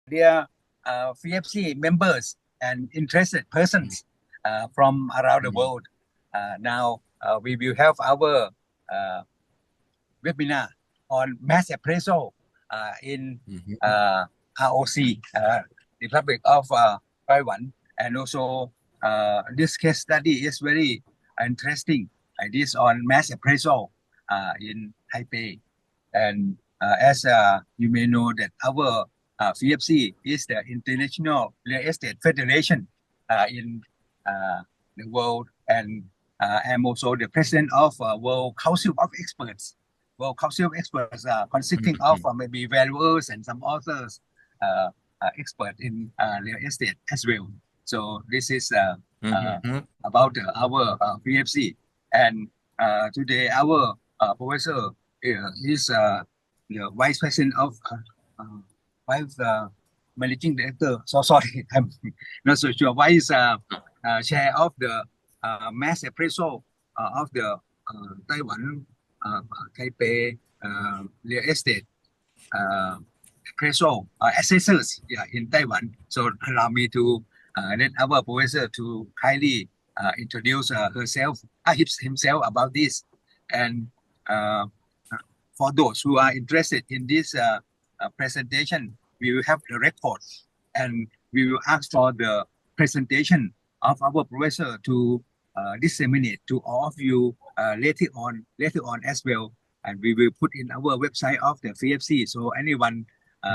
dear FIABCI members and interested persons from around the world. Now we will have our webinar on mass appraisal in ROC, Republic of Taiwan, and also this case study is very interesting. This on mass appraisal in Taipei, and as you may know that our FIABCI is the International Real Estate Federation in the world, and I'm also the president of World Council of Experts. World Council of Experts consisting of maybe valuers and some others expert in real estate as well. So this is about our FIABCI, and today our professor is the vice president of vice managing director. So sorry, I'm not so sure. Vice chair of the mass appraisal of the Taiwan Taipei real estate appraisal assessors in Taiwan. So allow me to let our professor to kindly introduce himself about this. And for those who are interested in this presentation, we will have the record, and we will ask for the presentation of our professor to disseminate to all of you later on as well, and we will put in our website of the FIABCI so anyone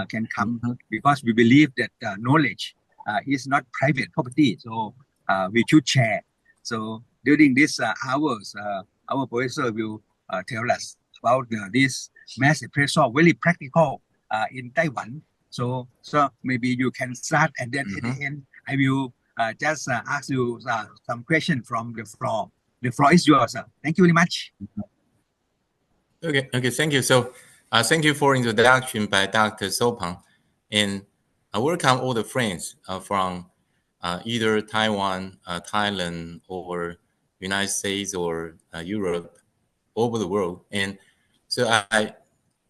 can come, because we believe that knowledge is not private property, so we should share. So during these hours, our professor will tell us about this mass appraisal, very practical in Taiwan. So maybe you can start, and then at the end, I will just ask you some question from the floor. The floor is yours. Thank you very much. Okay, thank you. So thank you for introduction by Dr. Sopang, and I welcome all the friends from either Taiwan, Thailand, or United States, or Europe, over the world. And so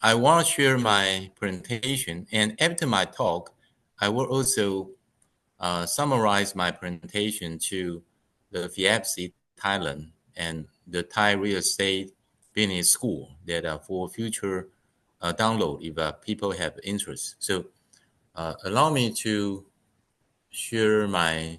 I want to share my presentation, and after my talk, I will also summarize my presentation to the FIABCI Thailand and the Thai Real Estate Business School that for future download if people have interest. So allow me to share my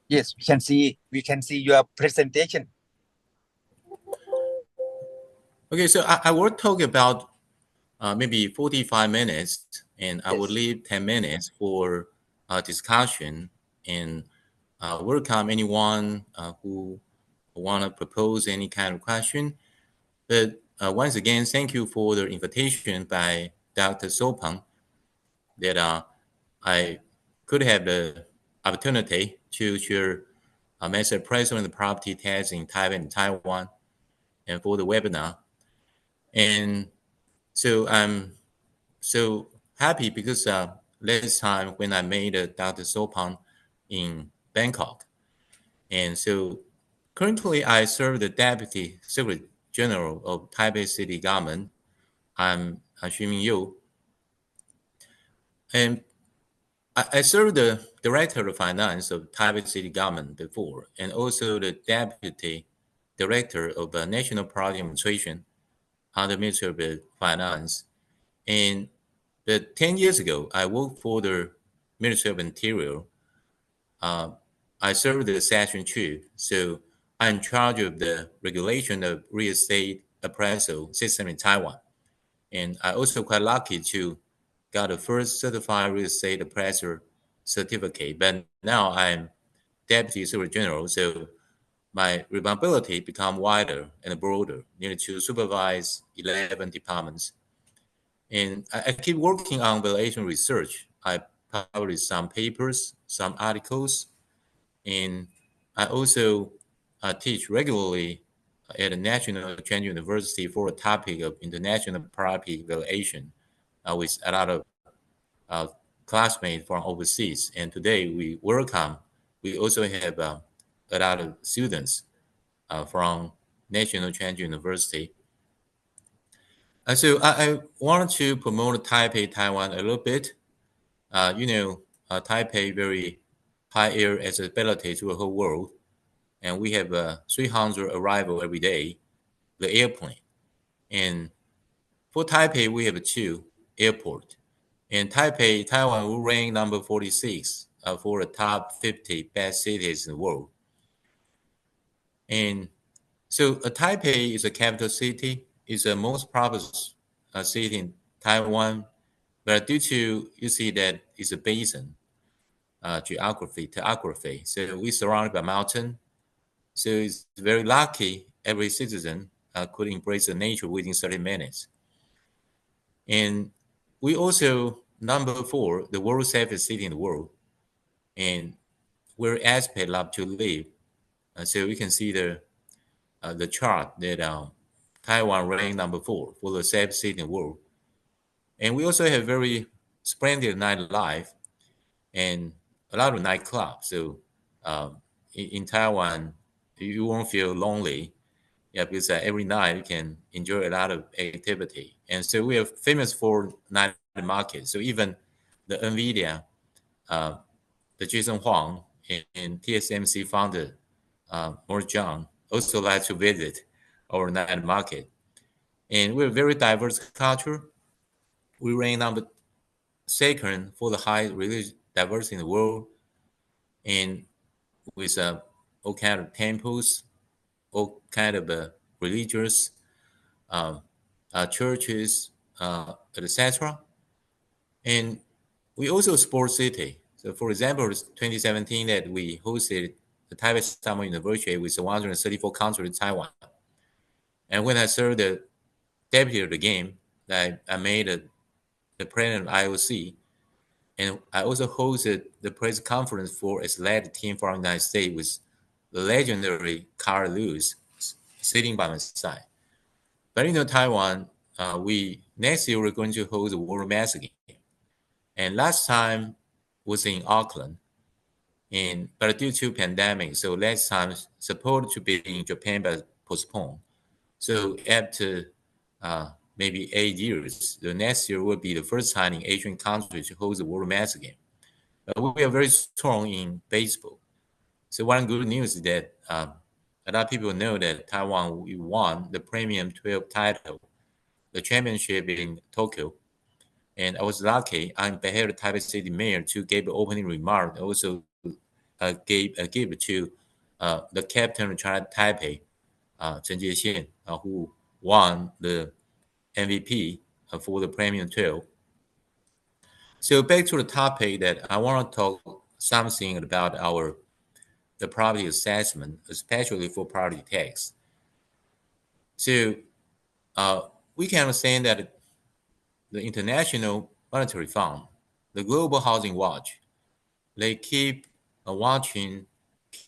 Yes, we can see your presentation. Okay, so I will talk about maybe 45 minutes, and I will leave 10 minutes for discussion, and welcome anyone who want to propose any kind of question. But once again, thank you for the invitation by Dr. Sopang that I could have the opportunity to share a master appraisal in the property tax in Taipei and Taiwan, and for the webinar. And so I'm so happy because last time when I made Dr. Sopang in Bangkok, and so currently I serve the Deputy Secretary General of Taipei City Government. I'm Shih-Ming You, and I served the Director of Finance of Taipei City Government before, and also the Deputy Director of the National Property Administration under Ministry of Finance. But 10 years ago, I worked for the Ministry of Interior. I served the Section Chief, so I'm in charge of the regulation of real estate appraisal system in Taiwan. And I also quite lucky to got the first certified real estate appraiser certificate. But now I'm Deputy Secretary General, so my responsibility become wider and broader, needed to supervise 11 departments. And I keep working on valuation research. I publish some papers, some articles, and I also teach regularly at the National Chengchi University for a topic of international property valuation with a lot of classmates from overseas. And today we also have a lot of students from National Chengchi University. So I wanted to promote Taipei, Taiwan a little bit. Taipei very high air accessibility to the whole world, and we have 300 arrival every day, the airplane. And for Taipei, we have 2 airport. In Taipei, Taiwan will rank number 46 for the top 50 best cities in the world. And so Taipei is a capital city. It's the most populous city in Taiwan, but due to, you see that it's a basin, topography. So we're surrounded by mountain. So it's very lucky every citizen could embrace the nature within 30 minutes. And we also number 4, the world's safest city in the world, and where expats love to live. So we can see the chart that Taiwan ranked number 4 for the safest city in the world. And we also have very splendid nightlife and a lot of nightclubs. So in Taiwan, you won't feel lonely. Yeah, because every night you can enjoy a lot of activity. And so we are famous for night market. So even the NVIDIA, the Jason Huang and TSMC founder, Morris Chang, also like to visit our night market. And we're a very diverse culture. We rank number 2nd for the high religious diversity in the world, and with all kind of temples, all kind of religious churches, etc. And we also a sports city. So for example, 2017 that we hosted the Taipei Summer Universiade with 134 countries in Taiwan. And when I served the deputy of the game, I made the president of IOC, and I also hosted the press conference for athletic team from the United States with the legendary Carl Lewis sitting by my side. But Taiwan, next year we're going to host the World Master Game, and last time was in Auckland, but due to pandemic, so last time supposed to be in Japan but postponed. So after maybe 8 years, the next year will be the first time in Asian countries to host the World Master Game. We are very strong in baseball. So one good news is that a lot of people know that Taiwan we won the Premium 12 title, the championship in Tokyo. And I was lucky. I behaved the Taipei City Mayor to give an opening remark. Also gave a gift to the captain of China Taipei, Chen Jiexian, who won the MVP for the Premium 12. So back to the topic that I want to talk something about the property assessment, especially for property tax. So we can understand that the International Monetary Fund, the Global Housing Watch, they keep watching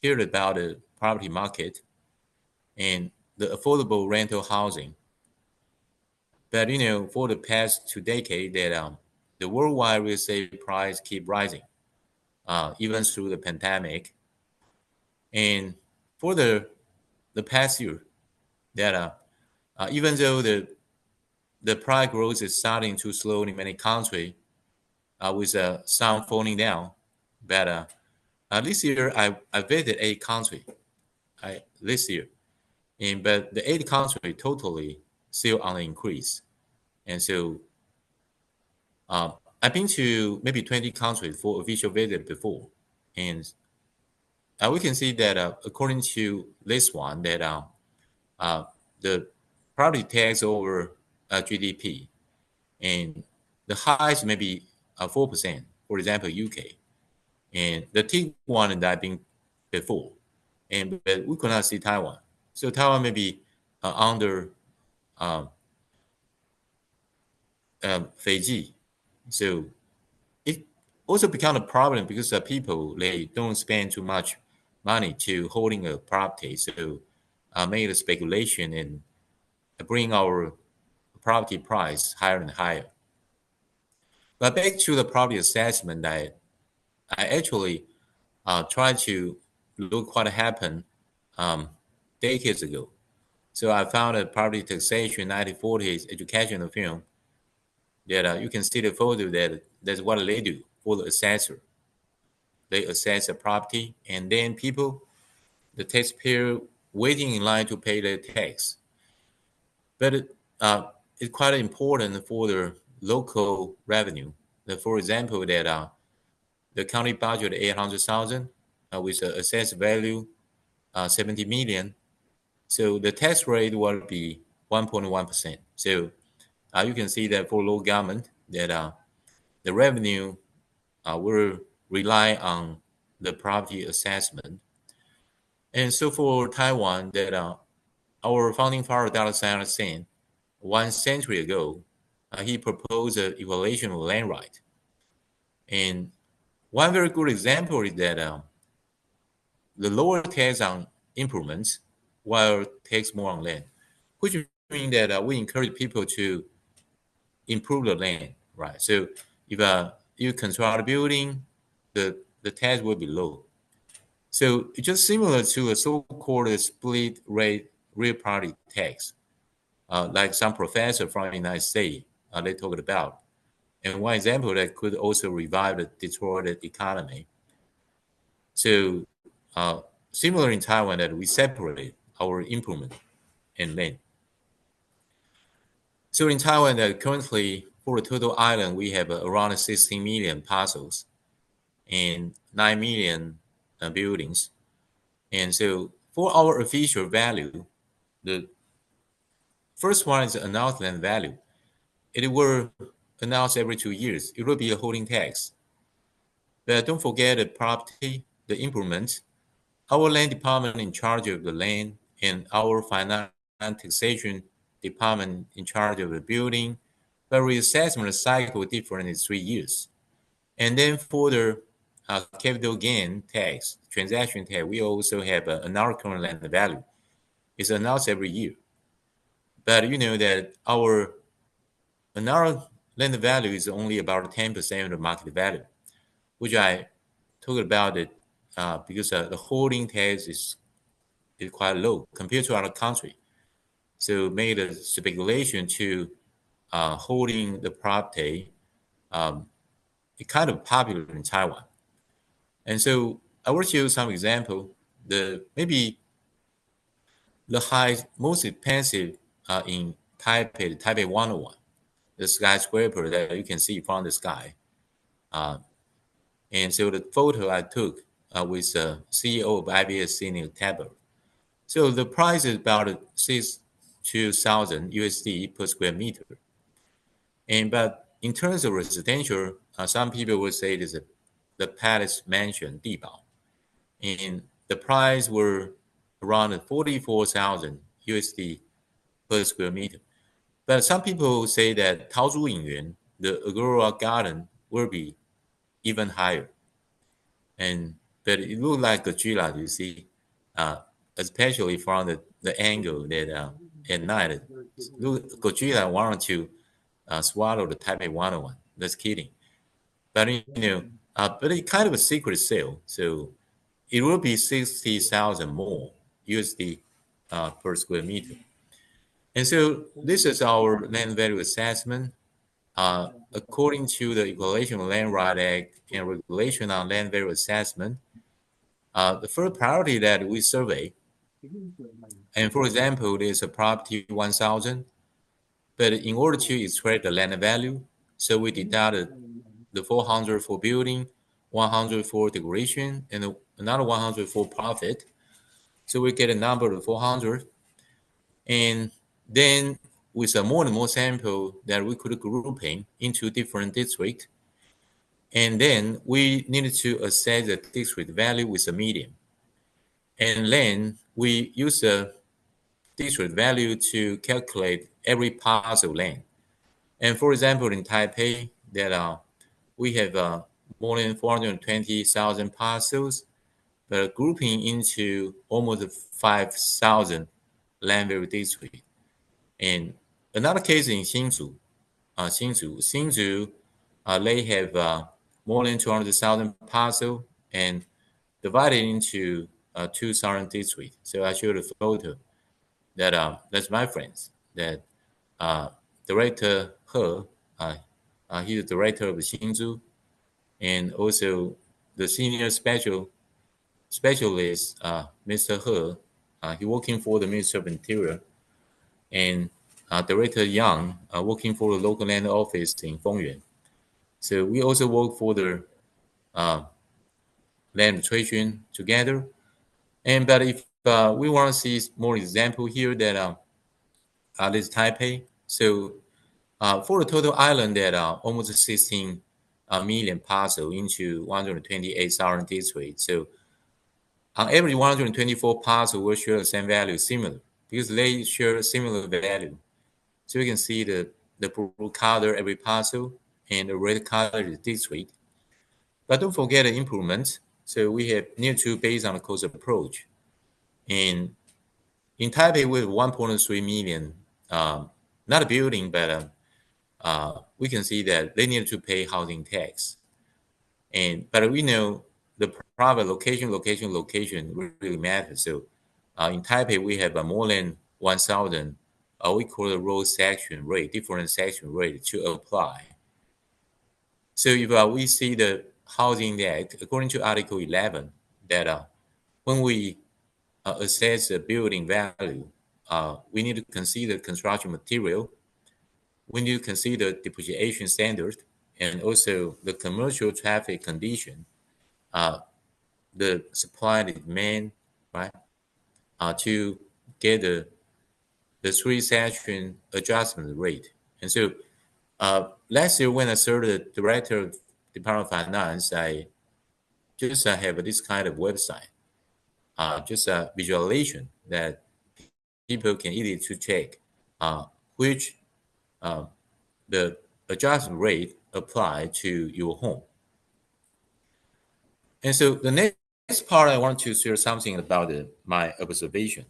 care about the property market and the affordable rental housing. But for the past 2 decades, that the worldwide real estate price keep rising, even through the pandemic. And for the past year, that even though the price growth is starting to slow in many countries, with some falling down, but this year I visited 8 countries. This year, but the 8 countries totally still on the increase, and so I've been to maybe 20 countries for official visit before, and we can see that according to this one that the property tax over GDP, and the highest maybe 4%. For example, UK, and the T1 that I've been before, but we could not see Taiwan. So Taiwan may be under FIABCI. So it also become a problem because people they don't spend too much money to holding a property. So make a speculation and bring our property price higher and higher. But back to the property assessment, I actually try to look what happened decades ago. So I found a property taxation 1940s educational film that you can see the photo that's what they do for the assessor. They assess a property, and then people, the taxpayer, waiting in line to pay their tax. But it's quite important for the local revenue. For example, that the county budget 800,000 with an assessed value 70 million. So the tax rate will be 1.1%. So you can see that for local government that the revenue will rely on the property assessment. And so for Taiwan, that our founding father, Dr. Said, 1 century ago, he proposed an evaluation of land right. And one very good example is that the lower tax on improvements while tax more on land, which means that we encourage people to improve the land, right? So if you construct a building, the tax will be low. So it's just similar to a so-called split rate real property tax, like some professor from the United States they talked about. And one example that could also revive the Detroit economy. So similar in Taiwan that we separate our improvement and land. So in Taiwan, currently for the total island, we have around 16 million parcels and 9 million buildings. And so for our official value, the first one is announced land value. It will announce every 2 years. It will be a holding tax. But don't forget the property, the improvements, our land department in charge of the land, and our finance and taxation department in charge of the building. But reassessment cycle different in 3 years. And then for the capital gain tax, transaction tax, we also have another current land value. It's announced every year. But you know that our another land value is only about 10% of the market value, which I talked about it because the holding tax is quite low compared to other country. So made a speculation to holding the property it kind of popular in Taiwan. And so I will show you some example. Maybe the highest, most expensive in Taipei, Taipei 101, the skyscraper that you can see from the sky. And so the photo I took with the CEO of IBSC in the tablet. So the price is about 6,000 USD per square meter. But in terms of residential, some people would say it is the palace mansion, Dibao. And the price were around 44,000 USD per square meter. But some people say that Taozhu Yingyuan, the Agora Garden, will be even higher. But it looked like Godzilla, you see, especially from the angle that at night, Godzilla wanted to swallow the Taipei 101. That's kidding. But but it's kind of a secret sale, so it will be 60,000 more USD per square meter. And so this is our land value assessment. According to the Evaluation of Land Right Act and Regulation on Land Value Assessment, the first priority that we survey, and for example, there's a property 1,000, but in order to extract the land value, so we deducted the 400 for building, 100 for decoration, and another 100 for profit. So we get a number of 400. And then with a more and more sample that we could grouping into different districts. And then we needed to assess the district value with a median. And then we use the district value to calculate every parcel land. And for example, in Taipei, that we have more than 420,000 parcels, but grouping into almost 5,000 land value districts. And another case in Hsinchu, they have more than 200,000 parcels and divided into two southern districts. So I showed a photo that that's my friends. That Director He, he's the director of Hsinchu, and also the senior specialist, Mr. He. He working for the Ministry of Interior, and Director Yang working for the local land office in Fongyuan. So we also work for the land administration together. And but if we want to see more example here, that this Taipei. So for the total island, that almost 16 million parcel into 128,000 districts. So on every 124 parcel will share the same value, similar, because they share similar value. So you can see the blue color every parcel and the red color is district. But don't forget the improvement. So we have near to based on the cost approach. And in Taipei, we have 1.3 million, not a building, but we can see that they need to pay housing tax. But we know the private location really matters. So in Taipei, we have more than 1,000, we call the road section rate, different section rate to apply. So if we see the housing act, according to Article 11, that when we assess the building value, we need to consider construction material, we need to consider depreciation standard, and also the commercial traffic condition, the supply and demand, right? To get the three section adjustment rate. And so last year when I served the director of Department of Finance, I just have this kind of website, just a visualization that people can easily to check which the adjustment rate apply to your home. And so the next part, I want to share something about my observation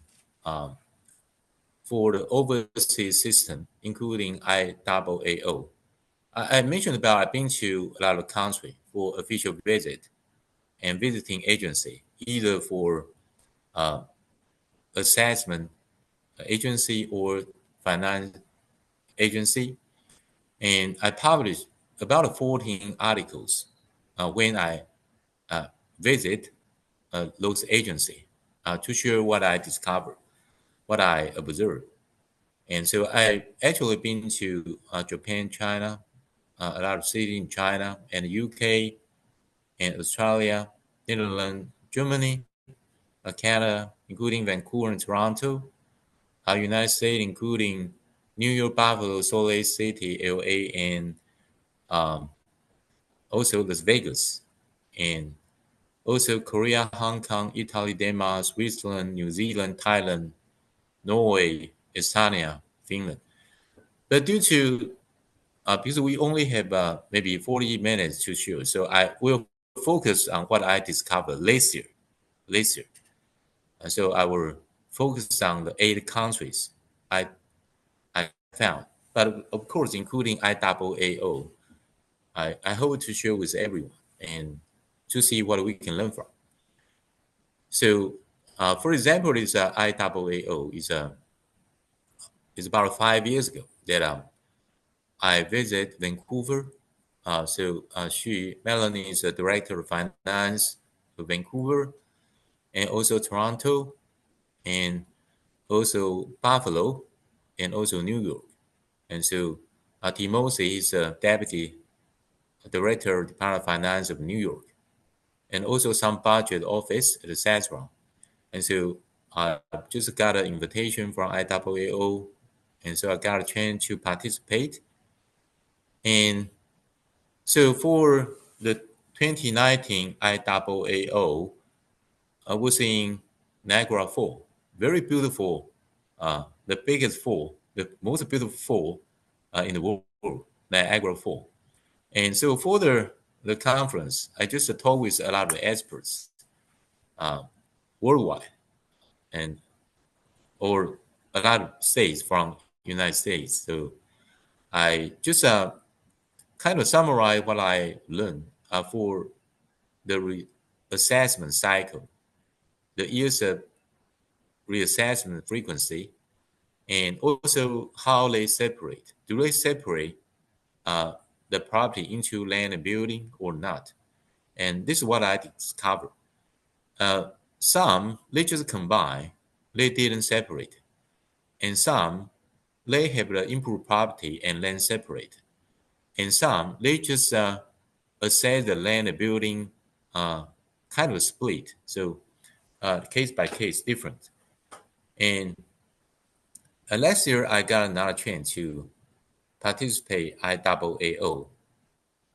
for the overseas system, including IAAO. I mentioned about I've been to a lot of countries for official visit and visiting agency, either for assessment agency or finance agency. And I published about 14 articles when I visit those agencies to share what I discovered, what I observed. And so I actually been to Japan, China, a lot of cities in China and the UK and Australia, Netherlands, Germany, Canada, including Vancouver and Toronto, United States, including New York, Buffalo, Salt Lake City, LA, and also Las Vegas, and also Korea, Hong Kong, Italy, Denmark, Switzerland, New Zealand, Thailand, Norway, Estonia, Finland. But due to because we only have maybe 40 minutes to show, so I will focus on what I discovered last year. And so I will focus on the 8 countries I found. But of course, including IAAO, I hope to share with everyone and to see what we can learn from. So, for example, this IAAO is about 5 years ago that I visited Vancouver. Melanie is the director of finance of Vancouver, and also Toronto, and also Buffalo, and also New York. And so Timothy is a deputy director of Department of Finance of New York, and also some budget office, etc. And so I just got an invitation from IAAO, and so I got a chance to participate. And so for the 2019 IAAO, I was in Niagara Falls, very beautiful, the biggest fall, the most beautiful fall in the world, Niagara Falls. And so for the conference, I just talked with a lot of experts worldwide, and or a lot of states from United States. So I just kind of summarize what I learned for the assessment cycle. the years of reassessment frequency, and also how they separate. Do they separate the property into land and building or not? And this is what I discovered. Some, they just combine, they didn't separate. And some, they have the improved property and land separate. And some, they just assess the land and building kind of split. So case by case different. And last year, I got another chance to participate IAAO.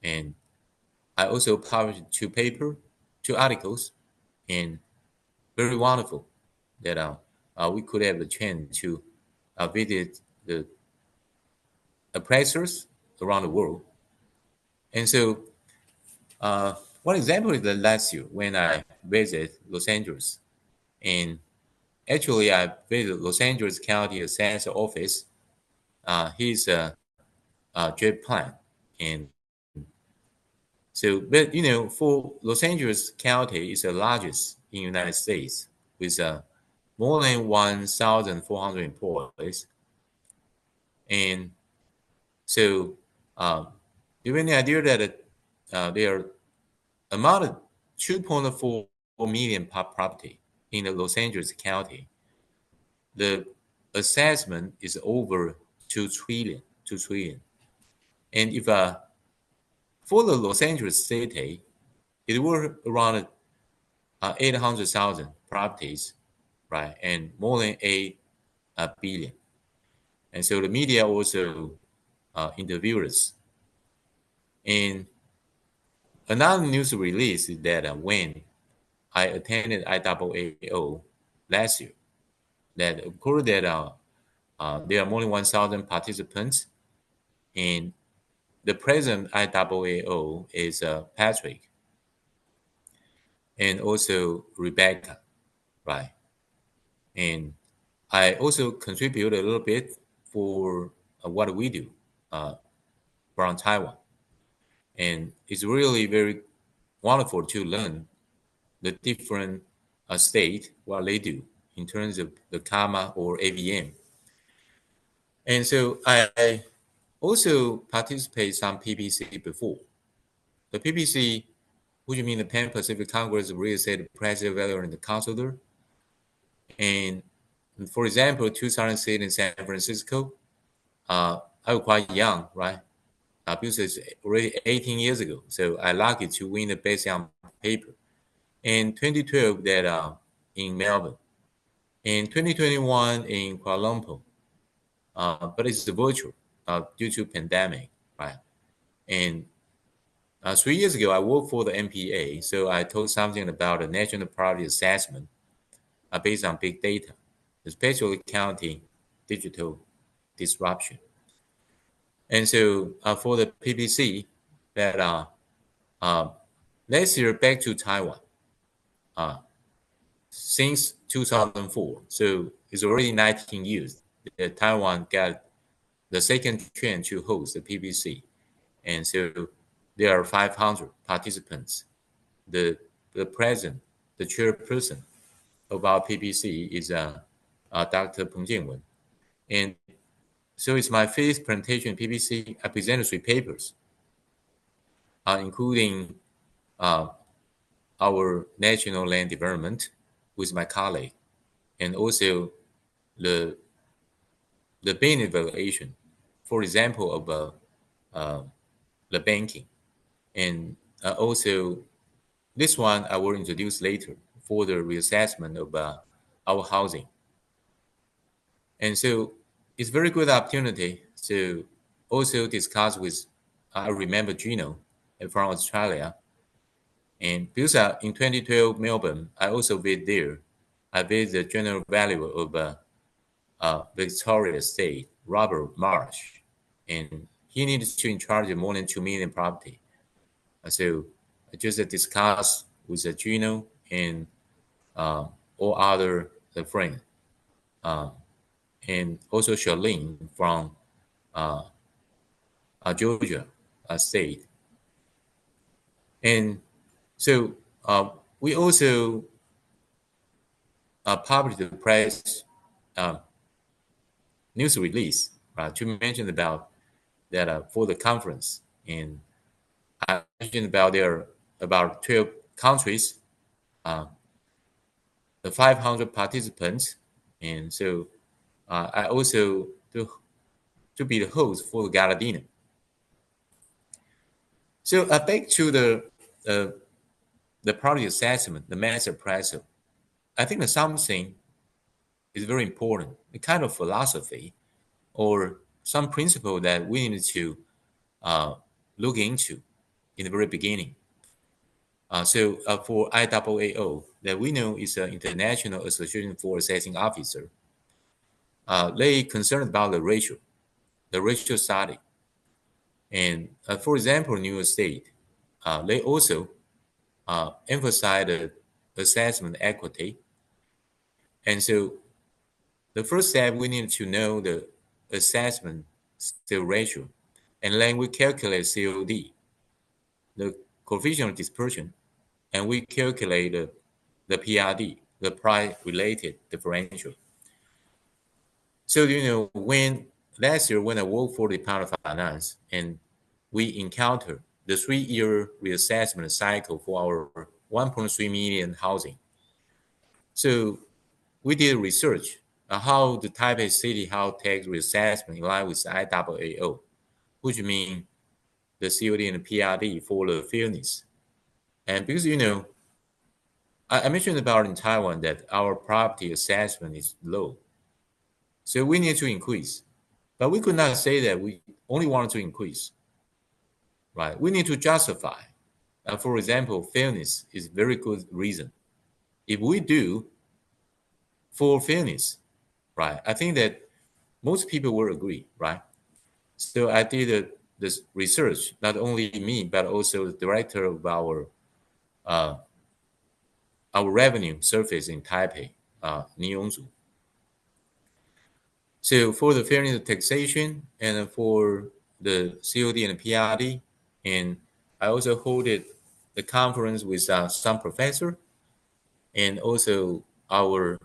And I also published two articles, and very wonderful that we could have the chance to visit the appraisers around the world. And so, one example is the last year when I visited Los Angeles. And actually, I visited Los Angeles County Assessor Office. He's a jet plan. And so, but for Los Angeles County is the largest in the United States with more than 1,400 employees. And so, you have any idea that there are about 2.4 million property in the Los Angeles County. The assessment is over 2 trillion. And if for the Los Angeles city, it were around 800,000 properties, right, and more than 8 billion. And so the media also interviewed us. And another news release is that when I attended IAAO last year, that occurred that there are more than 1,000 participants, and the president IAAO is Patrick, and also Rebecca, right? And I also contribute a little bit for what we do from Taiwan. And it's really very wonderful to learn the different state, what they do in terms of the CAMA or AVM. And so I also participate some PPC before. The PPC, which means the Pan Pacific Congress of Real Estate Appraisal, Valuer, and the Counselor. And for example, 2006 in San Francisco, I was quite young, right? Because it's already 18 years ago. So I lucky to win the best young paper. In 2012, that in Melbourne. In 2021 in Kuala Lumpur. But it's virtual due to pandemic, right? And 3 years ago, I worked for the NPA. So I told something about the national property assessment based on big data, especially counting digital disruption. And so for the PPC, that last year back to Taiwan since 2004. So it's already 19 years that Taiwan got the second chance to host the PPC. And so there are 500 participants. The president, the chairperson of our PPC is Dr. Peng Jianwen. And so it's my fifth presentation in PPC. I presented 3 papers, including our national land development with my colleague, and also the business evaluation, for example, of the banking. And also this one I will introduce later for the reassessment of our housing. And so it's very good opportunity to also discuss with, I remember Gino from Australia. And because in 2012 Melbourne, I also visit there. I visit the general value of Victoria State, Robert Marsh, and he needs to in charge of more than 2 million property. So I just discuss with Gino and all other friends, and also Charlene from Georgia State. And so we also published the press news release to mention about that for the conference, and I mentioned about there are about 12 countries, the 500 participants, and so I also to be the host for the gala dinner. So back to the project assessment, the master appraisal. I think that something is very important, the kind of philosophy or some principle that we need to look into in the very beginning. So for IAAO, that we know is an International Association for Assessing Officer, they concerned about the racial study. And for example, New York State, they also emphasize the assessment equity. And so the first step, we need to know the assessment skill ratio, and then we calculate COD, the coefficient of dispersion, and we calculate the PRD, the price-related differential. So, when last year when I worked for the Department of Finance, and we encountered the 3-year reassessment cycle for our 1.3 million housing. So we did research on how the Taipei City House tax reassessment in line with IAAO, which means the COD and the PRD for the fairness. And because, I mentioned about in Taiwan that our property assessment is low. So we need to increase. But we could not say that we only wanted to increase, right? We need to justify. For example, fairness is a very good reason. If we do for fairness, right, I think that most people will agree, right? So I did this research, not only me, but also the director of our revenue service in Taipei, Ni Yongzu. So for the fairness of taxation and for the COD and the PRD, and I also hosted the conference with some professor and also our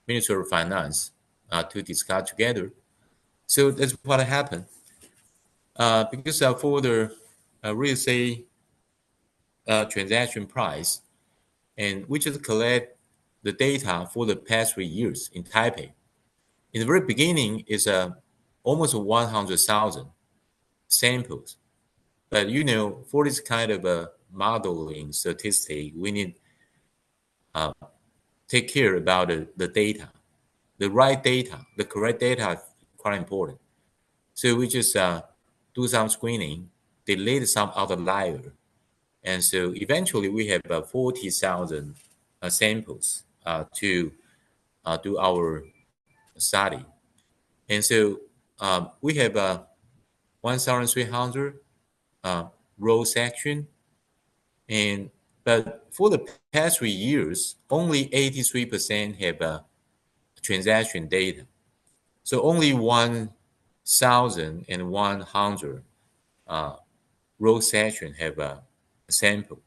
Minister of Finance to discuss together. So that's what happened. Because for the real estate transaction price, and we just collect the data for the past 3 years in Taipei. In the very beginning, it's almost 100,000 samples. But for this kind of modeling statistic, we need take care about the data, the right data, the correct data is quite important. So we just do some screening, delete some outlier, and so eventually we have 40,000 samples to do our study. And so we have 1,300 row section, but for the past 3 years, only 83% have transaction data. So only 1,100 row section have a sample.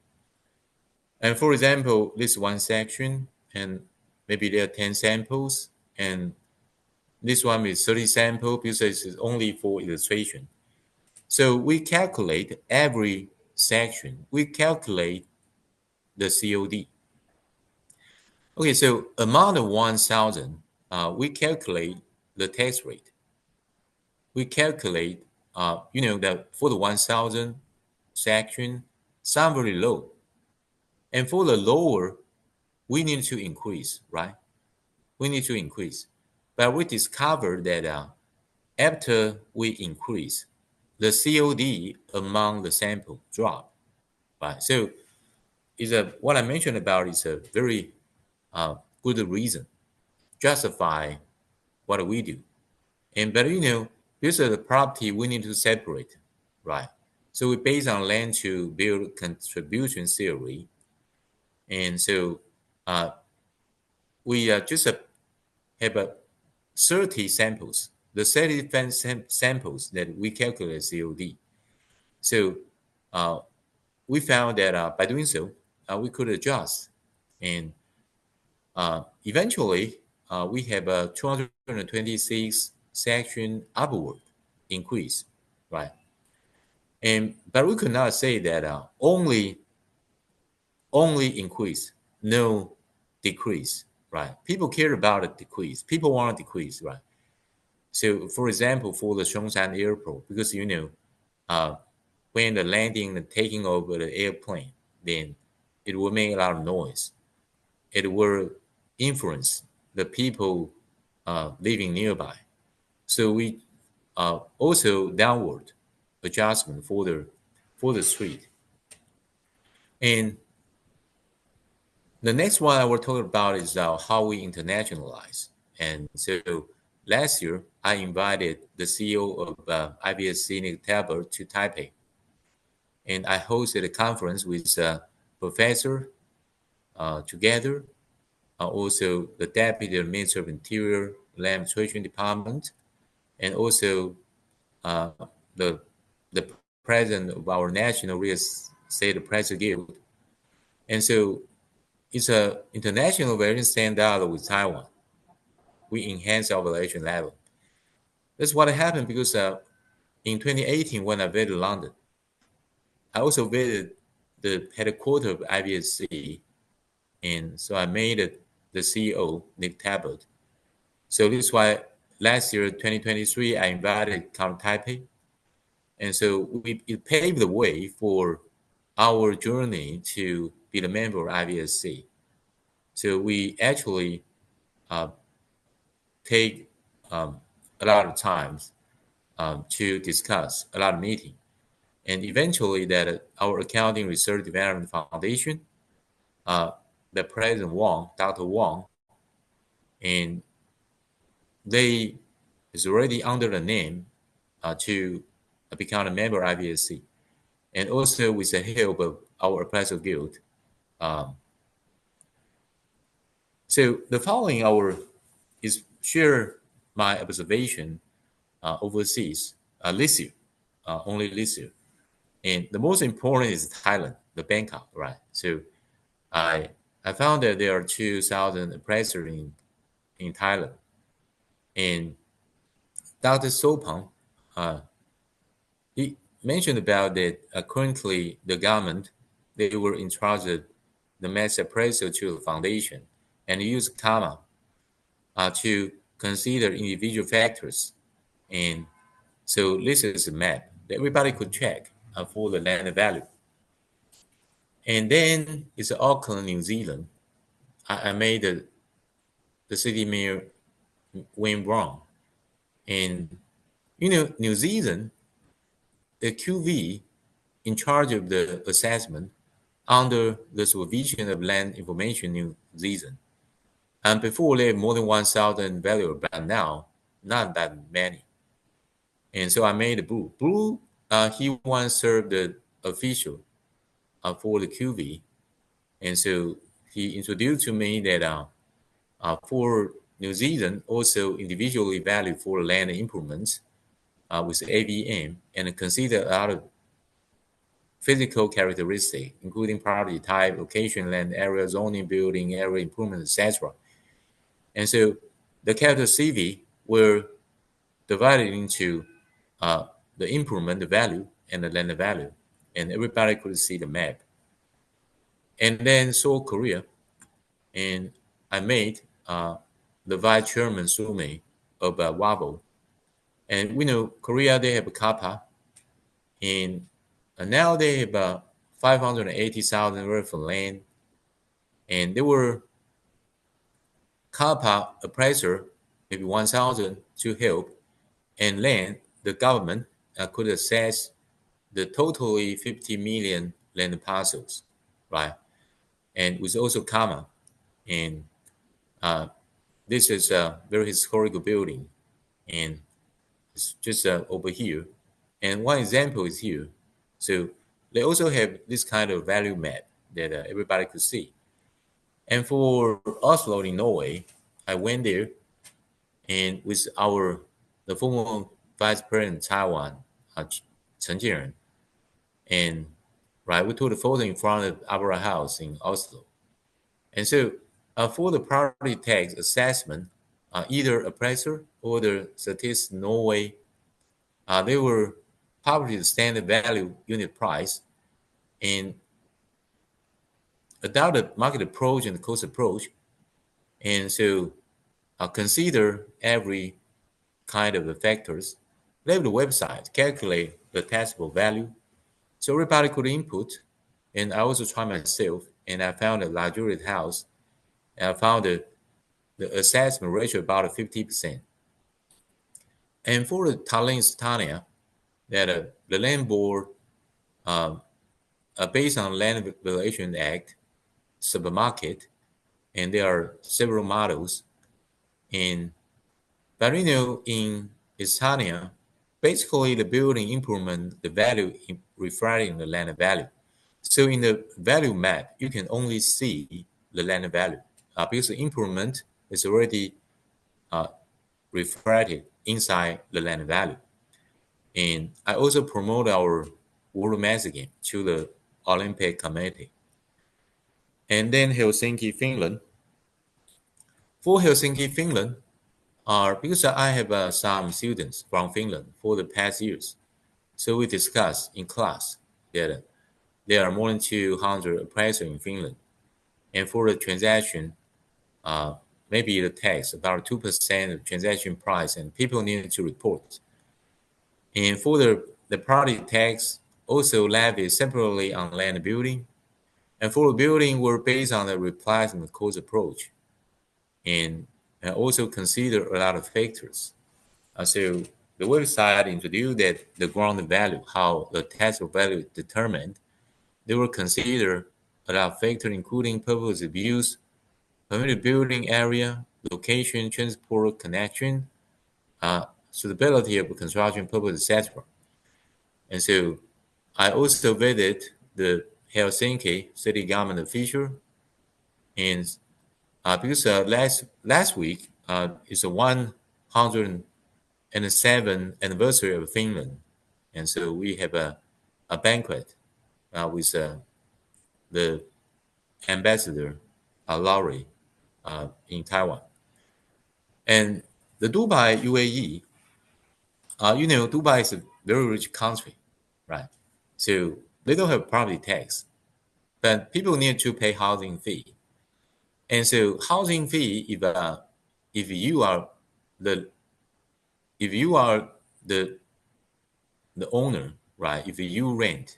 And for example, this one section, and maybe there are 10 samples, and this one is 30 samples because it's only for illustration. So we calculate every section. We calculate the COD. Okay, so among the 1,000, we calculate the tax rate. We calculate, that for the 1,000 section, some very low. And for the lower, we need to increase, right? We need to increase. But we discovered that after we increase, the COD among the sample drop, right? So what I mentioned about is a very good reason, justify what we do. But this is the property we need to separate, right? So we based on land to build contribution theory. And so we just have 30 samples, the 30 samples that we calculate COD. So we found that by doing so, we could adjust. And Eventually, we have a 226 section upward increase, right? But we could not say that only increase, no decrease, right? People care about a decrease. People want a decrease, right? So, for example, for the Songshan airport, because when the landing and taking over the airplane, then it will make a lot of noise. It will influence the people living nearby. So we also downward adjustment for the street. And the next one I will talk about is how we internationalize. And so last year, I invited the CEO of IBSC, Nick Talbot, to Taipei. And I hosted a conference with professor together, also the Deputy Minister of Interior, Land Administration Department, and also uh, the the president of our National Real Estate Appraisal Guild. And so it's a international very stand dialogue with Taiwan. We enhance our relation level. That's what happened because in 2018, when I visited London, I also visited the headquarters of IBSC, and so I made it the CEO, Nick Talbot. So this is why last year, 2023, I invited Count Taipei, and so it paved the way for our journey to be the member of IBSC. So we actually uh, take a lot of times to discuss a lot of meeting, and eventually that our Accounting Research Development Foundation, uh, the President Wang, Dr. Wang, and they is already under the name to become a member of IBSC, and also with the help of our appraisal guild. Um, so the following hour is share my observation overseas this year, only this year. And the most important is Thailand, the Bangkok, right? So I I found that there are 2,000 appraisers in Thailand. And Dr. Sopang, he mentioned about that currently the government, they were in charge of the mass appraisal to the foundation and use comma to consider individual factors. And so this is a map that everybody could check for the land value. And then it's Auckland, New Zealand. I made the city mayor Wayne Brown. And, New Zealand, the QV in charge of the assessment under the supervision of Land Information New Zealand. And before they had more than 1,000 valuers, but now not that many. And so I made a Blue. Blue, he once served the official for the QV. And so he introduced to me that for New Zealand, also individually valued for land improvements with AVM and consider a lot of physical characteristics, including property type, location, land area, zoning, building area, improvement, etc. And so the capital CV were divided into the improvement, the value, and the land value, and everybody could see the map. And then Seoul, Korea, and I made the vice chairman Sume of WABO. And we know Korea, they have a kappa, and now they have 580,000 worth of land, and they were kappa appraiser, maybe 1,000 to help, and then the government could assess the totally 50 million land parcels, right? And with also comma, and this is a very historical building, and it's just over here. And one example is here. So they also have this kind of value map that everybody could see. And for Oslo in Norway, I went there and with the former vice president of Taiwan, Chen Jiren, and right, we took a photo in front of our house in Oslo. And so For the property tax assessment, either appraiser or the Statistics Norway, they will publish the standard value unit price and adopt the market approach and the cost approach. And so consider every kind of the factors. Leave the website, calculate the taxable value. So everybody could input. And I also tried myself, and I found a luxurious house. And I found the assessment ratio about 50%. And for the Tallinn, Estonia, that the land board, based on Land Valuation Act, supermarket, and there are several models. And but in Estonia, basically the building improvement the value reflecting the land value. So in the value map, you can only see the land value because the improvement is already reflected inside the land value. And I also promote our World Magazine to the Olympic Committee. And then Helsinki, Finland. For Helsinki, Finland, because I have some students from Finland for the past years. So we discussed in class that there are more than 200 appraisers in Finland. And for the transaction, maybe the tax, about 2% of transaction price, and people need to report. And for the property tax, also levied separately on land building. And for the building, we're based on the replacement cost approach. And also consider a lot of factors. So the website introduced that the ground value, how the taxable value is determined. They will consider a lot of factors, including purpose of use, permitted building area, location, transport connection, suitability of construction purpose, etc. And so I also visited the Helsinki city government official, and because last week is the 107th anniversary of Finland, and so we have a banquet with the ambassador Lowry in Taiwan, and the Dubai UAE. Dubai is a very rich country, right? So they don't have property tax, but people need to pay housing fee. And so housing fee, if you are the owner, right? If you rent,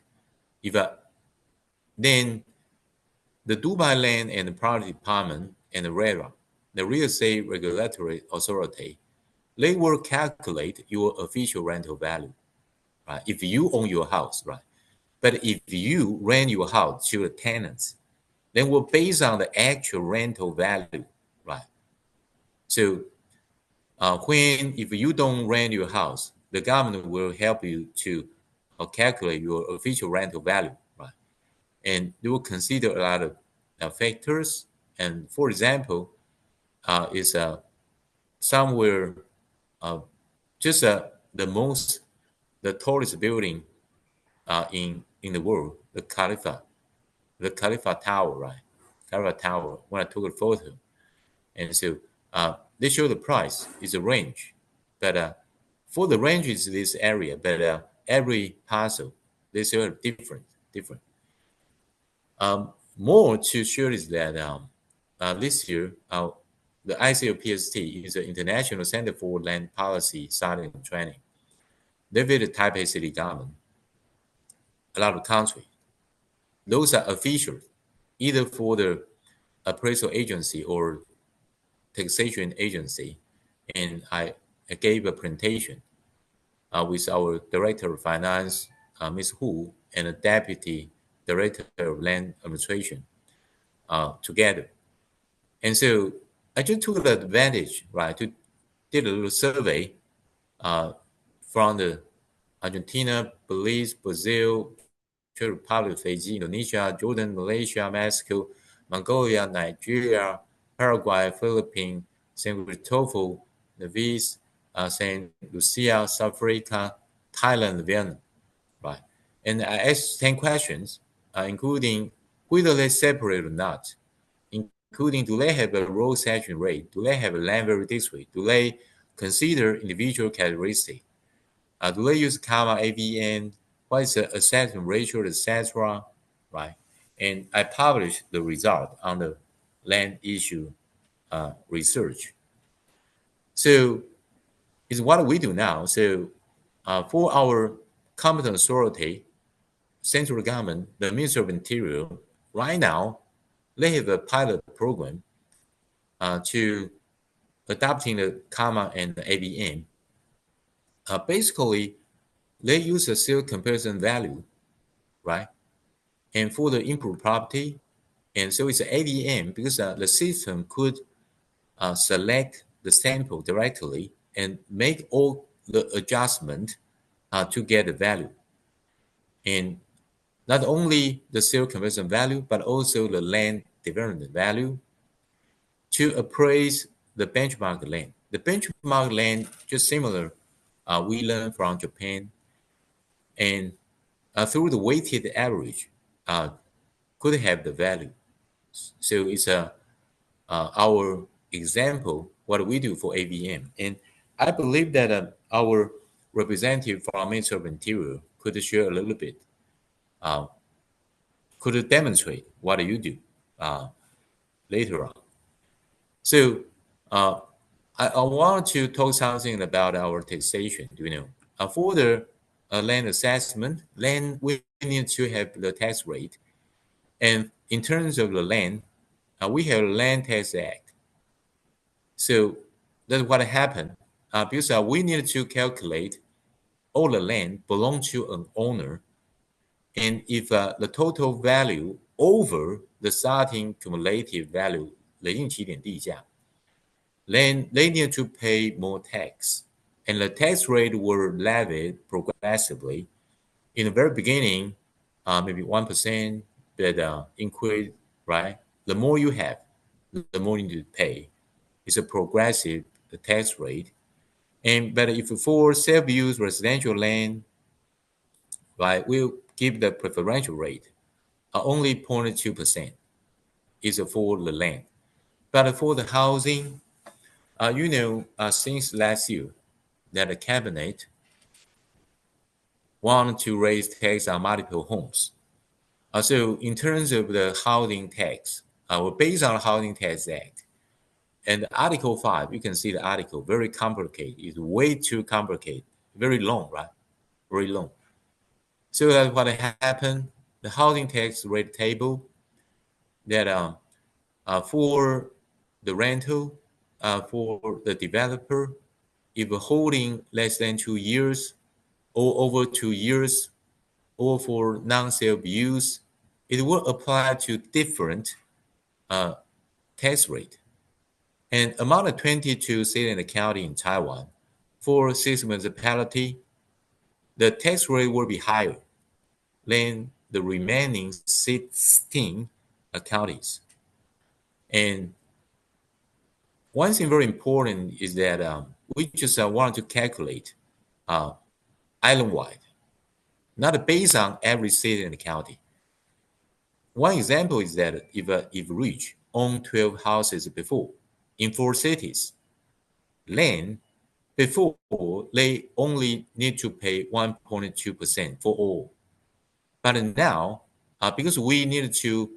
then the Dubai Land and Property Department and the RERA, the Real Estate Regulatory Authority, they will calculate your official rental value, right? If you own your house, right? But if you rent your house to the tenants, then we're based on the actual rental value, right? So if you don't rent your house, the government will help you to calculate your official rental value, right? And they will consider a lot of factors. And for example, is somewhere just the tallest building in the world, the Khalifa Tower, right? Khalifa Tower. When I took a photo, and so they show the price is a range, but for the ranges in this area, but every parcel they show different. More to share is that this year the ICOPST is the International Center for Land Policy Study and Training. They visit Taipei city government, a lot of countries. Those are officials, either for the appraisal agency or taxation agency. And I gave a presentation with our Director of Finance, Ms. Hu, and the Deputy Director of Land Administration together. And so I just took the advantage, right, to did a little survey from the Argentina, Belize, Brazil, Czech Republic, Fiji, Indonesia, Jordan, Malaysia, Mexico, Mongolia, Nigeria, Paraguay, Philippines, St. Christopher, Nevis, St. Lucia, South Africa, Thailand, Vietnam, right? And I asked 10 questions, including whether they separate or not, including do they have a road saturation rate? Do they have a land value district? Do they consider individual characteristics? Do they use comma AVN? What is the assessment ratio, etc.? Right? And I published the result on the land issue research. So it's what we do now. So for our competent authority, central government, the Ministry of Interior, right now, they have a pilot program to adopting the comma and the ABM. Basically, they use a sale comparison value, right? And for the input property, and so it's an ABM because the system could select the sample directly and make all the adjustment to get the value. And not only the sale conversion value, but also the land development value to appraise the benchmark land. The benchmark land, just similar, we learned from Japan, and through the weighted average, could have the value. So it's our example, what we do for AVM. And I believe that our representative from Ministry of Interior could share a little bit, could demonstrate what you do later on. So I want to talk something about our taxation. For the land assessment, land we need to have the tax rate, and in terms of the land, we have Land Tax Act. So that's what happened because we need to calculate all the land belong to an owner, and if the total value over the starting cumulative value 累进起点地价 then they need to pay more tax. And the tax rate were levied progressively. In the very beginning, maybe 1%, but increase, right? The more you have, the more you need to pay. It's a progressive tax rate. But if for self-use residential land, right, we'll give the preferential rate. Only 0.2% is for the land. But for the housing, since last year, that the cabinet wanted to raise tax on multiple homes. So in terms of the housing tax, we're based on the Housing Tax Act. And Article 5, you can see the article, very complicated. It's way too complicated. Very long, right? Very long. So that's what happened. The housing tax rate table that for the rental, for the developer, if holding less than 2 years or over 2 years, or for non-self-use, it will apply to different tax rate. And among the 22 cities and county in Taiwan, for 6 municipalities, the tax rate will be higher than the remaining 16 counties. And one thing very important is that we just want to calculate island-wide, not based on every city and county. One example is that if Rich owned 12 houses before in 4 cities, then before they only need to pay 1.2% for all. But now, because we need to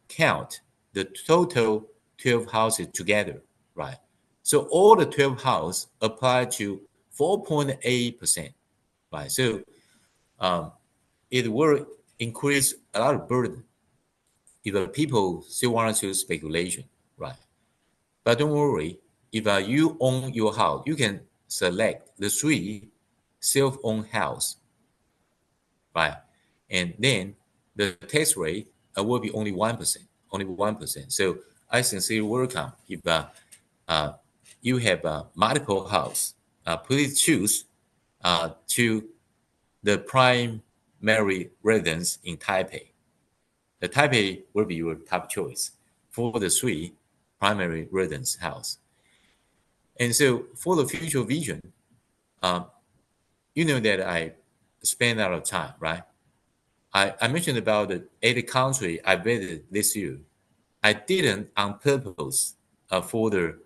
count the total 12 houses together, right? So all the 12 houses apply to 4.8%, right? So it will increase a lot of burden if people still want to do speculation, right? But don't worry, if you own your house, you can select the 3 self-owned house, right? And then the tax rate will be only 1%, only 1%. So I sincerely welcome if you have multiple house, please choose to the primary residence in Taipei. The Taipei will be your top choice for the 3 primary residence house. And so for the future vision, you know that I spend a lot of time, right? I mentioned about the 8 countries I visited this year. I didn't on purpose for the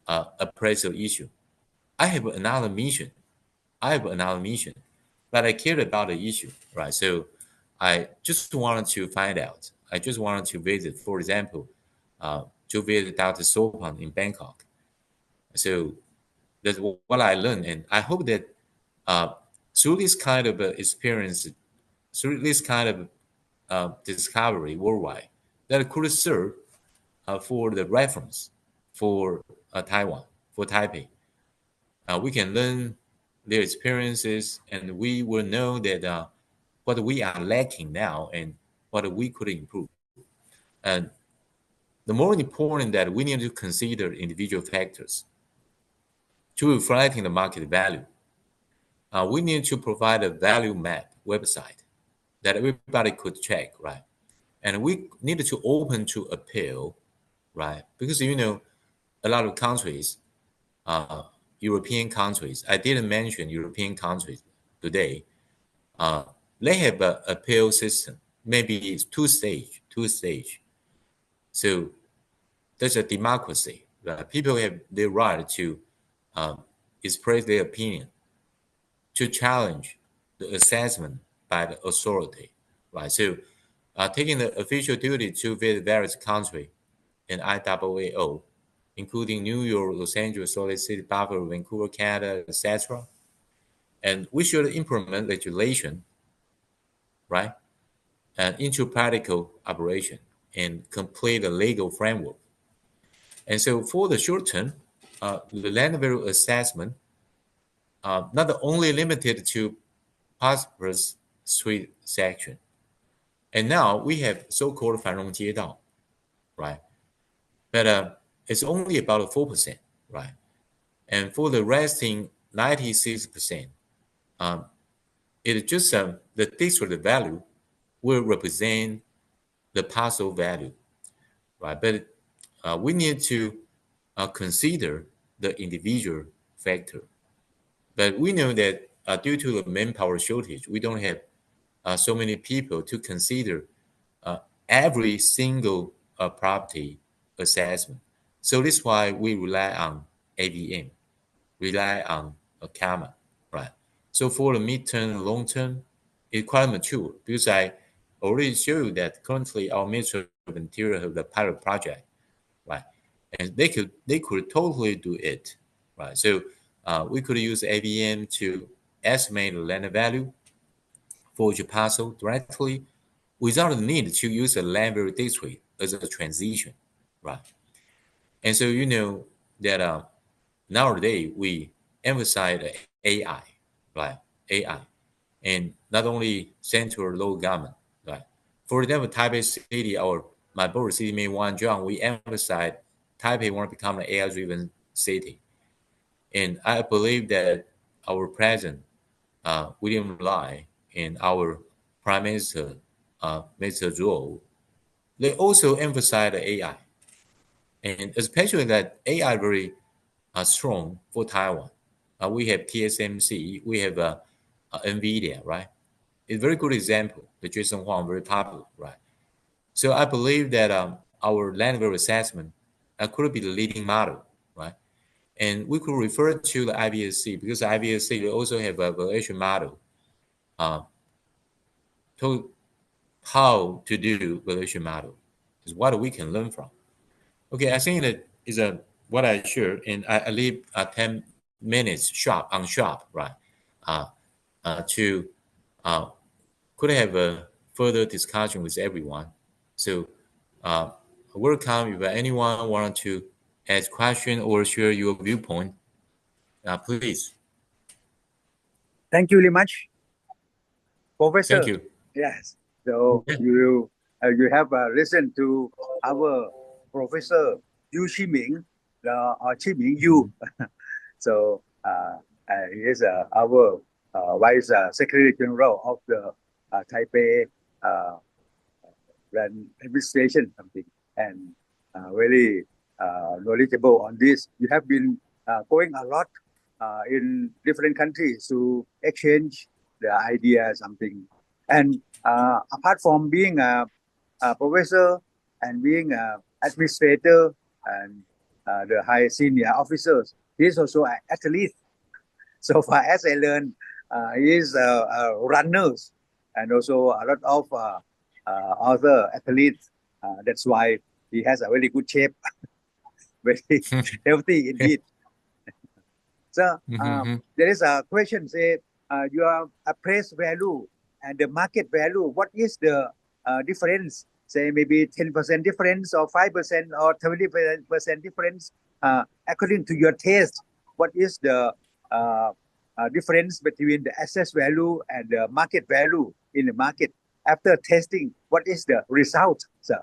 appraisal issue. I have another mission. But I cared about the issue, right? So I just wanted to find out. I just wanted to visit, for example, to visit Dr. Sopan in Bangkok. So that's what I learned, and I hope that through this kind of experience, through this kind of discovery worldwide, that could serve for the reference for Taiwan, for Taipei. We can learn their experiences, and we will know that what we are lacking now and what we could improve. And the more important that we need to consider individual factors to reflecting the market value. We need to provide a value map website that everybody could check, right? And we needed to open to appeal, right? Because a lot of countries, European countries, I didn't mention European countries today. They have an appeal system. Maybe it's two stage. So there's a democracy, right? People have the right to express their opinion, to challenge the assessment by the authority, right? So taking the official duty to visit various countries in IAAO, including New York, Los Angeles, Salt Lake City, Buffalo, Vancouver, Canada, etc. And we should implement legislation, right, and into practical operation and complete a legal framework. And so for the short term, the land value assessment not only limited to prosperous street section, and now we have so-called 繁荣街道, right? But it's only about 4%, right? And for the resting 96%, it's just the district value will represent the parcel value, right? But we need to consider the individual factor. But we know that due to the manpower shortage, we don't have so many people to consider every single property assessment. So this is why we rely on AVM, rely on a CAMA, right? So for the midterm and long term, it's quite mature because I already showed you that currently our Ministry of Interior have the pilot project, right? And they could totally do it, right? So we could use AVM to estimate the land value for each parcel directly without the need to use a land value district as a transition, right? And so that nowadays we emphasize AI, right? AI, and not only central or local government, right? For example, Taipei City, my board city mayor Wang Zhang, we emphasize Taipei want to become an AI-driven city, and I believe that our president, William Lai, and our Prime Minister, Mr. Zhou, they also emphasize the AI, and especially that AI very strong for Taiwan. We have TSMC, we have NVIDIA, right? It's a very good example. The Jason Huang, very popular, right? So I believe that our land value assessment could be the leading model, right? And we could refer to the FIABCI because the FIABCI they also have a valuation model to how to do valuation model. Is what we can learn from. Okay, I think that is what I share, and I leave 10 minutes sharp, right? To could have a further discussion with everyone. So welcome if anyone want to ask question or share your viewpoint, please. Thank you very much, Professor. Thank you. Yes. So you have listened to our Professor Shih-Ming You. So he is our Vice Secretary General of the Taipei Land Administration, something, and very knowledgeable on this. You have been going a lot in different countries to exchange the ideas, something. And apart from being a professor and being a administrator and the high senior officers. He is also an athlete. So far as I learned, he is runners and also a lot of other athletes. That's why he has a very good shape, very healthy indeed. So there is a question, say, your appraised value and the market value, what is the difference? Say maybe 10% difference or 5% or 20% difference according to your taste. What is the difference between the assessed value and the market value in the market? After testing, what is the result, sir?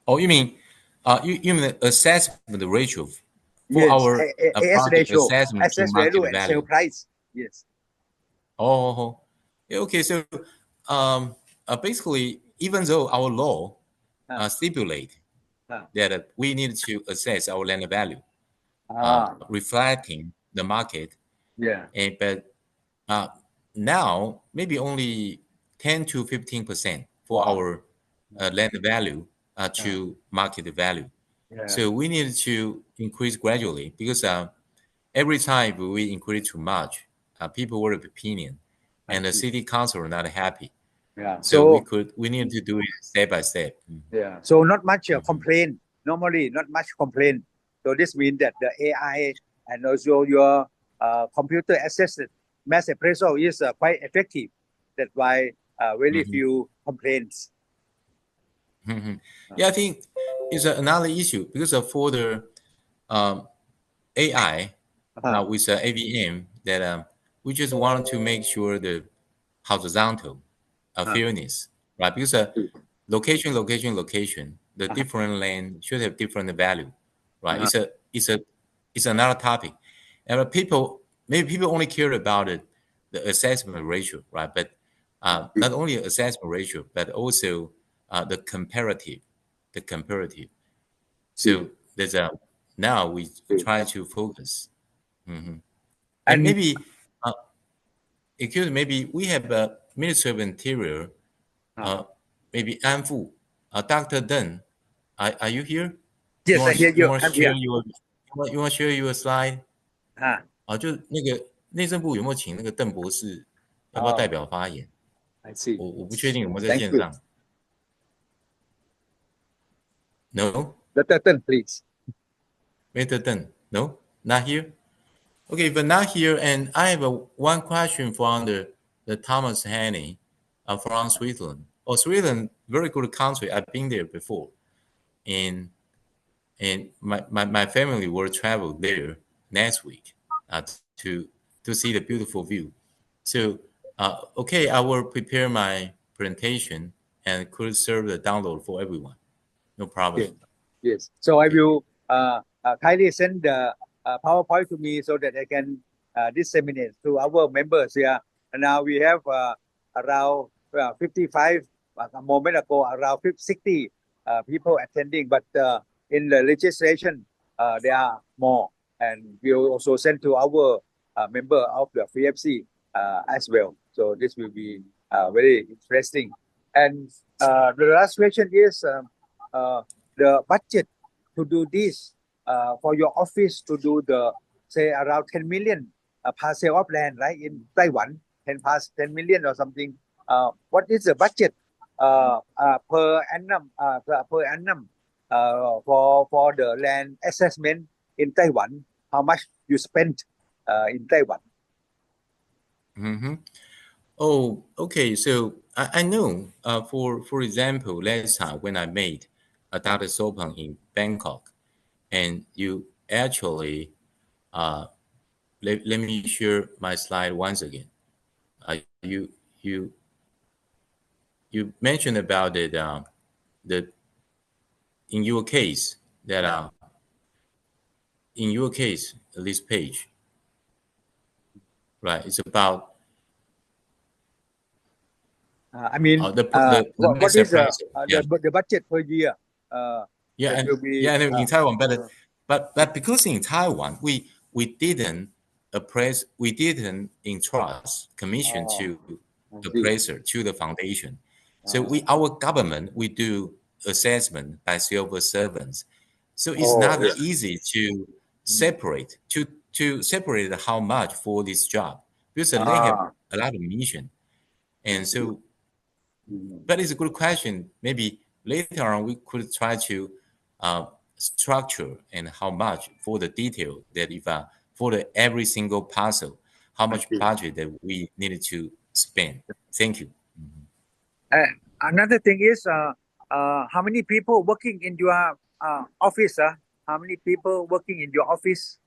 Oh, you mean the assessment ratio for yes, our AS project ratio, assessment to assessed market value and sale price. Yes. Oh, okay. So, basically, even though our law stipulate that we need to assess our land value, reflecting the market, but now maybe only 10 to 15% for our land value to market value. So we need to increase gradually because every time we increase too much, people were of opinion, and the city council are not happy. So we need to do it step by step. Yeah. So not much complaint. Normally, not much complaint. So this means that the AI and also your computer assisted mass appraisal is quite effective. That's why very few complaints. Yeah, I think it's another issue because for the AI with AVM that we just want to make sure the horizontal fairness, right? Because location, the different land should have different value, right? It's another topic, and maybe people only care about it, the assessment ratio, right? But not only assessment ratio, but also the comparative. So there's now we try to focus, and maybe maybe we have a Minister of Interior, maybe Anfu, Dr. Deng. Are you here? Yes, I hear you. You want to share your slide? 就那个内政部有没有请那个邓博士，要不要代表发言？ I see. 我不确定有没有在线上。No. Dr. Deng, please. Mr. Deng, no, not here. Okay, but not here. And I have one question from the Thomas Haney from Switzerland. Oh, Sweden, very good country. I've been there before. And my family will travel there next week to see the beautiful view. So, okay, I will prepare my presentation and could serve the download for everyone. No problem. Yes. So I will kindly send the PowerPoint to me so that I can disseminate to our members here. And now we have around 55, a moment ago, around 60 people attending. But in the legislation, there are more. And we will also send to our member of the FIABCI as well. So this will be very interesting. And the last question is the budget to do this for your office to do the, say, around 10 million parcel of land, right, in Taiwan, 10 million or something. What is the budget per annum for the land assessment in Taiwan? How much you spent in Taiwan? Oh, okay. So I know, for example, last time when I made a Dr. Sopeng in Bangkok, and you actually, let me share my slide once again. You mentioned about it, in your case that in your case this page, right? It's about. I mean, what is the budget per year? In Taiwan, but because in Taiwan we didn't entrust commission to the appraiser, to the foundation. So our government we do assessment by civil servants. So it's not easy to separate how much for this job because they have a lot of mission. And so, but it's a good question. Maybe later on we could try to structure and how much for the detail that if for the every single parcel, how much budget that we needed to spend. Thank you. Another thing is how many people working in your office? How many people working in your office?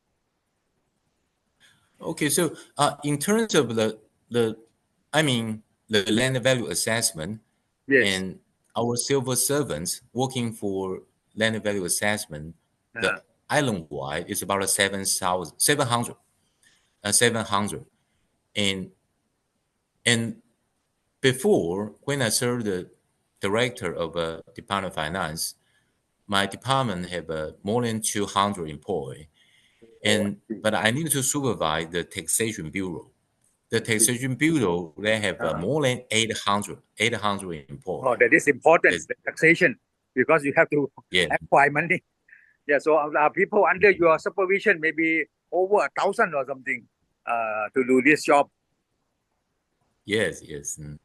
Okay, so in terms of the land value assessment, and our civil servants working for land value assessment, the island-wide is about 700. And before, when I served the director of Department of Finance, my department have more than 200 employees. But I need to supervise the taxation bureau. The taxation bureau, they have more than 800 employees. Oh, that is important, the taxation, because you have to acquire money. Yeah, so people under your supervision, maybe over 1,000 or something to do this job. Yes. Yes, sir.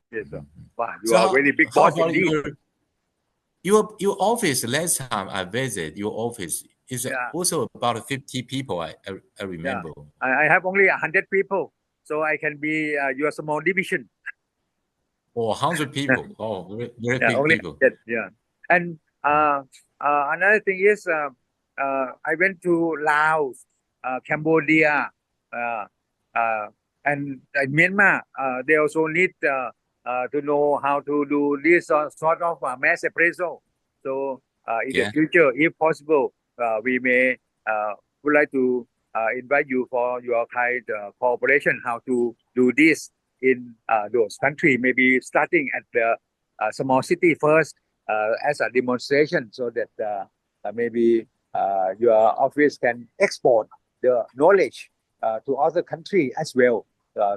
Wow, you are a very big boss indeed. Your office, last time I visited your office, is also about 50 people, I remember. Yeah. I have only 100 people, so I can be your small division. Oh, 100 people. Oh, very big only people. 100, yeah. And another thing is I went to Laos, Cambodia, and Myanmar. They also need to know how to do this sort of mass appraisal. So in the future, if possible, we may would like to invite you for your kind cooperation, how to do this in those countries, maybe starting at the small city first as a demonstration, so that maybe your office can export the knowledge to other countries as well,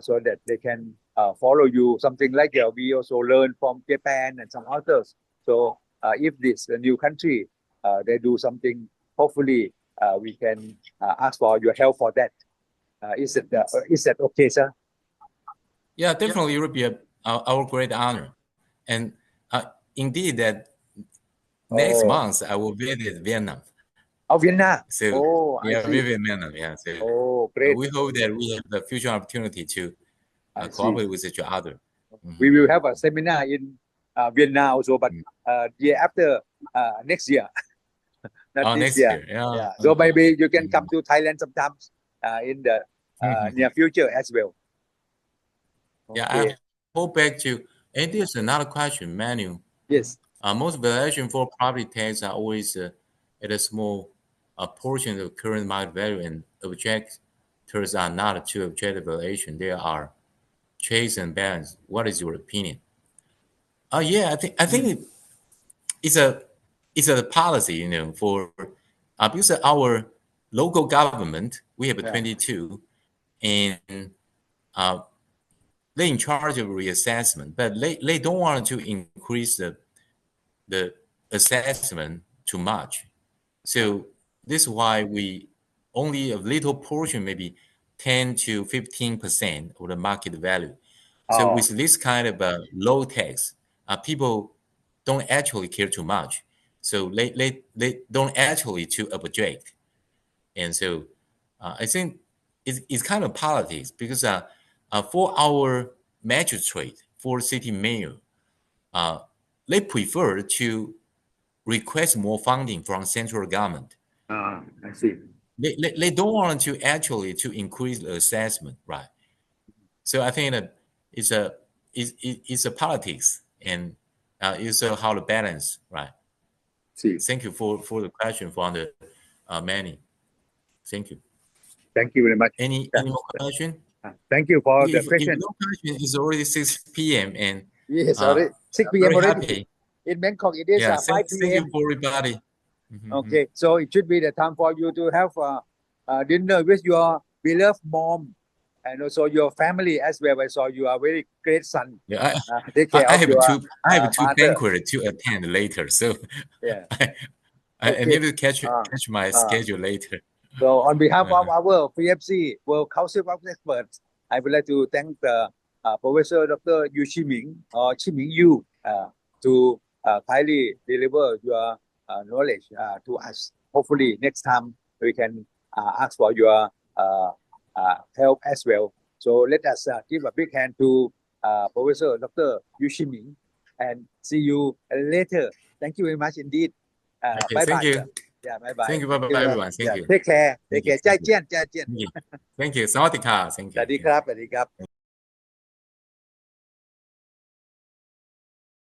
so that they can follow you. Something like we also learn from Japan and some others. So if this new country they do something, hopefully we can ask for your help for that. Is that okay, sir? Yeah, definitely. It would be our great honor. And indeed, that next month I will visit Vietnam. Oh, Vietnam. So, I see. Visit Vietnam. Yeah. So, great. We hope that we have the future opportunity to cooperate with each other. We will have a seminar in Vietnam also, but year after next year. Not next this year. Yeah. So maybe you can come to Thailand sometimes in the near future as well. Yeah, I hope back to, and there's another question, Manu. Yes. Most valuation for property tax are always at a small portion of current market value, and objectors are not to objective valuation. They are chase and balance. What is your opinion? Yeah, I think it's a policy, for because our local government, we have 22, and they're in charge of reassessment, but they don't want to increase the assessment too much. So this is why we only a little portion, maybe 10 to 15% of the market value. So with this kind of low tax, people don't actually care too much. So they don't actually to object. And so I think it's kind of politics, because for our magistrate, for city mayor, they prefer to request more funding from central government. I see. They don't want to actually to increase the assessment, right? So I think that it's a politics, and it's how to balance, right? See. Thank you for the question from the Manny. Thank you. Thank you very much. Any more question? Thank you for the question. If no question, it's already 6 p.m. and yes, already 6 p.m. already. Happy. In Bangkok, it is 5 p.m. Thank you for everybody. Okay, so it should be the time for you to have dinner with your beloved mom and also your family as well. I saw you are very great son. Yeah, Take care I of have your two mother. banquets to attend later, so Yeah. I need to catch Uh, my schedule later. So on behalf of Uh-huh. our FIABCI World Council of Experts, I would like to thank the Professor Dr. Yu Shih-Ming or Shih-Ming You to kindly deliver your knowledge to us. Hopefully next time we can ask for your help as well. So let us give a big hand to Professor Dr. Yu Shih-Ming and see you later. Thank you very much indeed. Okay, Bye thank bye. you. Yeah, bye bye. Thank you. Bye bye, everyone. Thank Yeah, you. take care. Thank Take you. care. 再见，再见。 Thank you. Thank you. สวัสดีค่ะ Thank สวั you. สดีครับ สวัสดีครับ